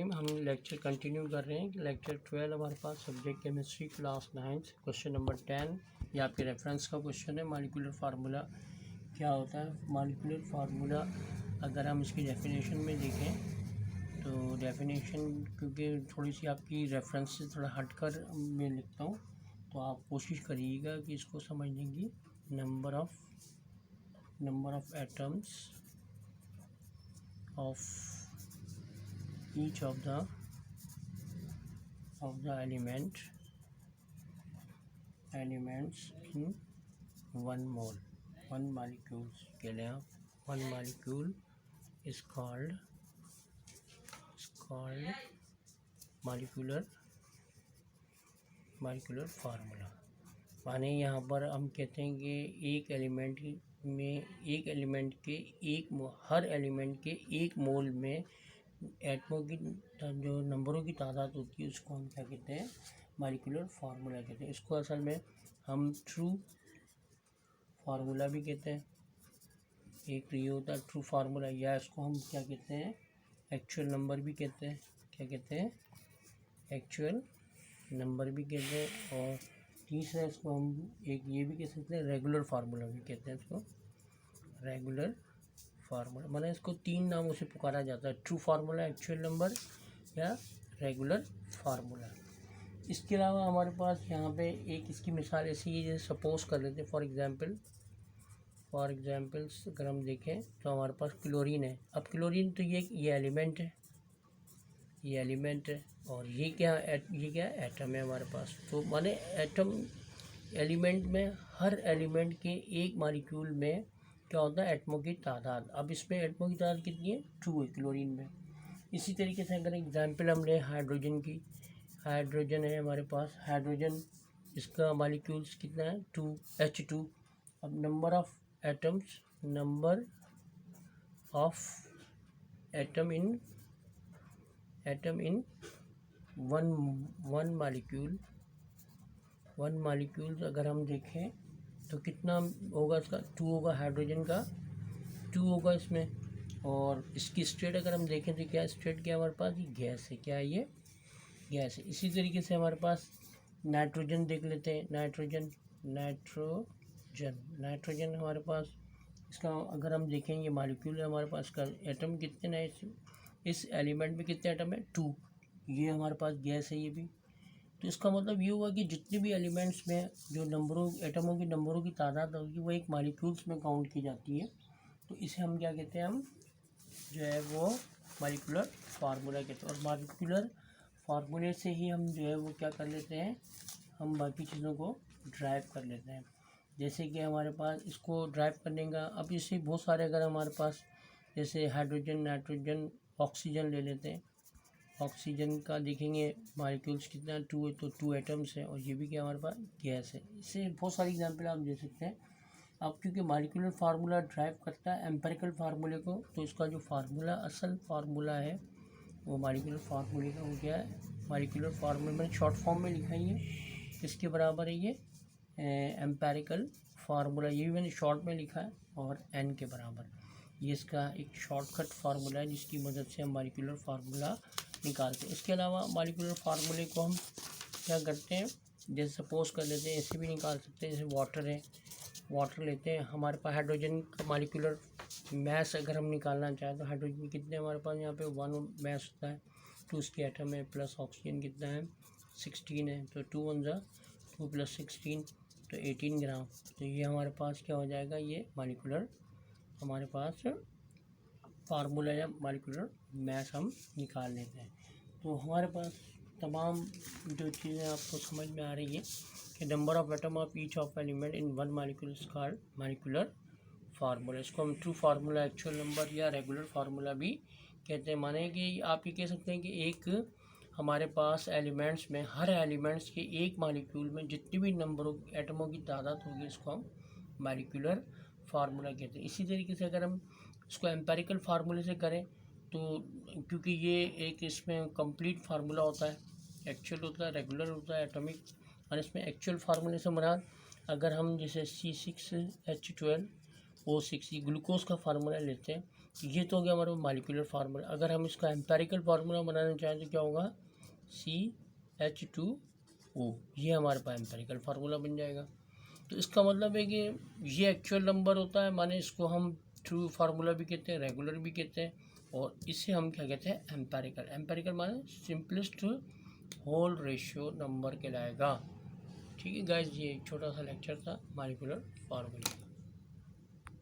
Time हम lecture continue कर रहे हैं। लेक्चर 12 हमारे पास, subject chemistry, class 9, question number 10। ये आपके रेफरेंस का क्वेश्चन है। मॉलिक्यूलर फार्मूला क्या होता है? मॉलिक्यूलर फार्मूला अगर हम इसकी डेफिनेशन में देखें तो डेफिनेशन, क्योंकि थोड़ी सी आपकी रेफरेंस से थोड़ा हटकर मैं लिखता हूँ, तो आप कोशिश करिएगा कि इसको समझने की। Number of atoms of each of the elements in one mole, one molecules के लिए one molecule is called molecular formula. माने यहाँ पर हम कहते हैं कि एक एलिमेंट के हर एलिमेंट के एक मोल में एटमों की जो नंबरों की तादाद होती है उसको हम क्या कहते हैं? मॉलिक्यूलर फार्मूला कहते हैं। इसको असल में हम ट्रू फार्मूला भी कहते हैं। एक ये होता है ट्रू फार्मूला, या इसको हम क्या कहते हैं? एक्चुअल नंबर भी कहते हैं। क्या कहते हैं? एक्चुअल नंबर भी कहते हैं। और तीसरा इसको हम एक ये भी कह सकते हैं, रेगुलर फार्मूला भी कहते हैं। इसको रेगुलर फार्मूला माने इसको तीन नामों से पुकारा जाता है: ट्रू फार्मूला, एक्चुअल नंबर, या रेगुलर फार्मूला। इसके अलावा हमारे पास यहाँ पे एक इसकी मिसाल ऐसी है, जैसे सपोज कर लेते हैं फॉर एग्जांपल्स अगर हम देखें तो हमारे पास क्लोरीन है। अब क्लोरीन तो ये एलिमेंट है, और ये क्या एटम है हमारे पास। तो माने एटम एलिमेंट में हर एलिमेंट के एक मॉलिक्यूल में क्या होता है? एटमों की तादाद। अब इसमें एटमों की तादाद कितनी है? 2 है क्लोरीन में। इसी तरीके से अगर एग्जांपल हम लें हाइड्रोजन की, हाइड्रोजन है हमारे पास। हाइड्रोजन इसका मॉलिक्यूल्स कितना है? 2, H2। अब number of atom in one molecule अगर हम देखें तो कितना होगा? इसका 2 होगा, हाइड्रोजन का 2 होगा इसमें। और इसकी स्टेट अगर हम देखें तो क्या स्टेट क्या हमारे पास? ये गैस है। क्या है? ये गैस है। इसी तरीके से हमारे पास नाइट्रोजन देख लेते हैं। नाइट्रोजन हमारे पास, इसका अगर हम देखें ये मॉलिक्यूल है हमारे पास, का एटम कितने हैं? इस एलिमेंट में कितने एटम है? 2। ये हमारे पास गैस है ये भी। तो इसका मतलब ये हुआ कि जितने भी एलिमेंट्स में जो एटमों की नंबरों की तादाद होगी वो एक मॉलिक्यूल्स में काउंट की जाती है। तो इसे हम क्या कहते हैं? हम जो है वो मॉलिक्यूलर फार्मूला कहते हैं। और मॉलिक्यूलर फार्मूले से ही हम जो है वो क्या कर लेते हैं? हम बाकी चीज़ों को ड्राइव कर लेते हैं। जैसे कि हमारे पास इसको ड्राइव करने का, अब इससे बहुत सारे अगर हमारे पास जैसे हाइड्रोजन, नाइट्रोजन, ऑक्सीजन ले लेते हैं। ऑक्सीजन का देखेंगे मॉलिक्यूल्स कितना 2 है, तो 2 एटम्स हैं। और ये भी क्या हमारे पास? गैस है। इससे बहुत सारी एग्जांपल आप दे सकते हैं। अब क्योंकि मॉलिक्यूलर फार्मूला ड्राइव करता है एम्पिरिकल फार्मूले को, तो इसका जो फार्मूला असल फार्मूला है वो मॉलिक्यूलर फार्मूले का हो गया है। मॉलिक्यूलर फार्मूला मैंने शॉर्ट फॉर्म में लिखा ही है। इसके बराबर है ये एम्पिरिकल फार्मूला, ये भी मैंने शॉर्ट में लिखा है, और n के बराबर। ये इसका एक शॉर्टकट फार्मूला है जिसकी मदद से हम मॉलिक्यूलर फार्मूला निकालते हैं। इसके अलावा मॉलिक्यूलर फार्मूले को हम क्या करते हैं? जैसे सपोज कर लेते हैं, ऐसे भी निकाल सकते हैं। जैसे वाटर है, वाटर लेते हैं। हमारे पास हाइड्रोजन का मॉलिक्यूलर मैस अगर हम निकालना चाहें तो हाइड्रोजन कितने हमारे पास यहाँ पे 1 मैस होता है, 2 उसके एटम है, प्लस ऑक्सीजन कितना है? 16 है। तो 2 1 ज़ा 2 + 16 तो 18 ग्राम। तो ये हमारे पास क्या हो जाएगा? ये मॉलिक्यूलर हमारे पास फार्मूला या मॉलिक्यूलर मैस हम निकाल लेते हैं। तो हमारे पास तमाम जो चीज़ें आपको समझ में आ रही है कि number of atom of each of element in one molecule is called molecular formula. इसको हम ट्रू फार्मूला, एक्चुअल नंबर या रेगुलर फार्मूला भी कहते हैं। माने कि आप ये कह सकते हैं कि एक हमारे पास एलिमेंट्स में हर एलिमेंट्स के एक मॉलिक्यूल में जितनी भी नंबरों एटमों की तादाद होगी इसको हम मॉलिक्यूलर फार्मूला कहते हैं। इसी तरीके से अगर हम इसको एम्पेरिकल फार्मूले से करें तो, क्योंकि ये एक इसमें कंप्लीट फार्मूला होता है, एक्चुअल होता है, रेगुलर होता है, एटॉमिक। और इसमें एक्चुअल फार्मूले से मुराद अगर हम जैसे C6H12O6 ग्लूकोज का फार्मूला लेते हैं ये तो हो गया हमारा मॉलिक्यूलर फार्मूला। अगर हम इसका एम्पेरिकल फार्मूला बनाना चाहें तो क्या होगा, CH2O, ये हमारे पास एम्पेरिकल फार्मूला बन जाएगा। तो इसका मतलब है कि ये एक्चुअल नंबर होता है, माने इसको हम ट्रू फार्मूला भी कहते हैं, रेगुलर भी कहते हैं, और इसे हम क्या कहते हैं, एम्पेरिकल। एम्पेरिकल माने सिंपलेस्ट होल रेशियो नंबर कहलाएगा। ठीक है गाइस, ये एक छोटा सा लेक्चर था मॉलिक्यूलर फार्मूला।